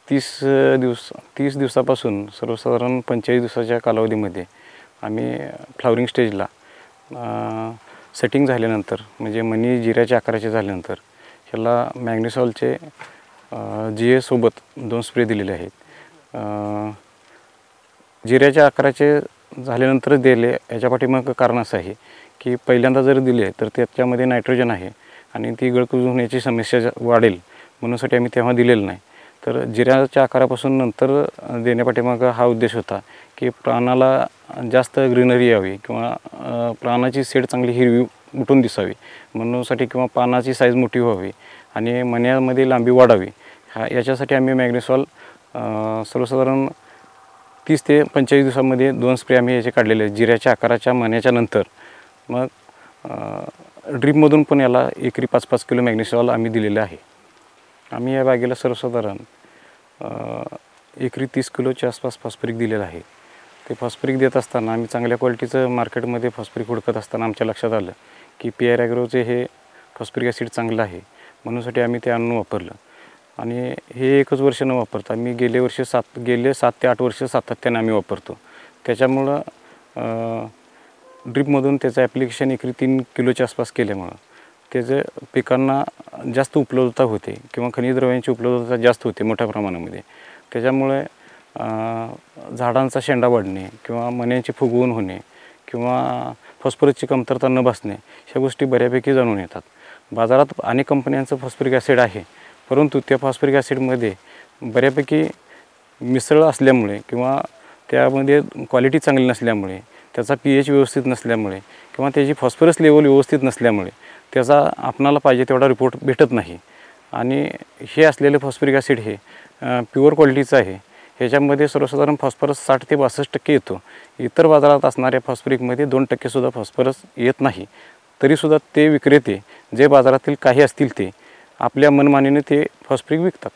30 दिवसापासून सर्वसाधारण 45 दिवसाच्या कालावधीमध्ये आम्ही फ्लावरिंग स्टेजला सेटिंग झाल्यानंतर म्हणजे मनी जिऱ्याच्या आकाराचे झाल्यानंतर ह्याला मॅग्नेसॉलचे GA सोबत 2 स्प्रे दिलेले आहेत। जिऱ्याच्या आकाराचे झाल्यानंतर दिले याच्या पाठीमागं कारण असं आहे की पहिल्यांदा जर दिले तर त्याच्यामध्ये नायट्रोजन आहे आणि ती गळकुजून होण्याची समस्या वाढेल म्हणूनसाठी आम्ही तेव्हा दिलेलं नाही। तर जिऱ्याच्या आकारापासून नंतर देण्यापाठीमागं हा उद्देश होता की प्राणाला जास्त ग्रीनरी यावी किंवा प्राणाची सेड चांगली हिरवी उठून दिसावी म्हणूनसाठी किंवा पानाची साईज मोठी व्हावी आणि मण्यामध्ये लांबी वाढावी याच्यासाठी आम्ही मॅग्नेसॉल सर्वसाधारण 30 ते 45 दिवसांमध्ये 2 स्प्रे आम्ही याचे काढलेले आहेत जिऱ्याच्या आकाराच्या मण्याच्या नंतर। मग ड्रीपमधून पण याला एकरी 5-5 किलो मॅग्नेसॉल आम्ही दिलेलं आहे। आम्ही या बागेला सर्वसाधारण एकरी 30 किलोच्या आसपास फॉस्फरिक दिलेलं आहे। ते फॉस्फरिक देत असताना आम्ही चांगल्या क्वालिटीचं मार्केटमध्ये फॉस्फरिक हुडकत असताना आमच्या लक्षात आलं की PR ॲग्रोचे हे फॉस्फरिक ॲसिड चांगलं आहे म्हणूनसाठी आम्ही ते आणून वापरलं आणि हे एकच वर्ष न वापरता आम्ही गेले 7 ते 8 वर्ष सातत्याने आम्ही वापरतो। त्याच्यामुळं ड्रीपमधून त्याचं ॲप्लिकेशन एकरी 3 किलोच्या आसपास केल्यामुळं त्याचं पिकांना जास्त उपलब्धता होते किंवा खनिज द्रव्यांची उपलब्धता जास्त होते मोठ्या प्रमाणामध्ये। त्याच्यामुळे झाडांचा शेंडा वाढणे किंवा मण्यांचे फुगवून होणे किंवा फॉस्फरसची कमतरता न भासणे ह्या गोष्टी बऱ्यापैकी जाणून येतात। बाजारात अनेक कंपन्यांचं फॉस्फरिक ॲसिड आहे परंतु त्या फॉस्फरिक ॲसिडमध्ये बऱ्यापैकी मिसळ असल्यामुळे किंवा त्यामध्ये क्वालिटी चांगली नसल्यामुळे त्याचा pH व्यवस्थित नसल्यामुळे किंवा त्याची फॉस्फरस लेवल व्यवस्थित नसल्यामुळे त्याचा आपणाला पाहिजे तेवढा रिपोर्ट भेटत नाही आणि हे असलेले फॉस्फरिक ॲसिड हे प्युअर क्वालिटीचं आहे। ह्याच्यामध्ये सर्वसाधारण फॉस्फरस 60 ते 62% येतो। इतर बाजारात असणाऱ्या फॉस्फरिकमध्ये 2% सुद्धा फॉस्फरस येत नाही। तरीसुद्धा ते विक्रेते जे बाजारातील काही असतील ते आपल्या मनमानीने ते फॉस्फरिक विकतात।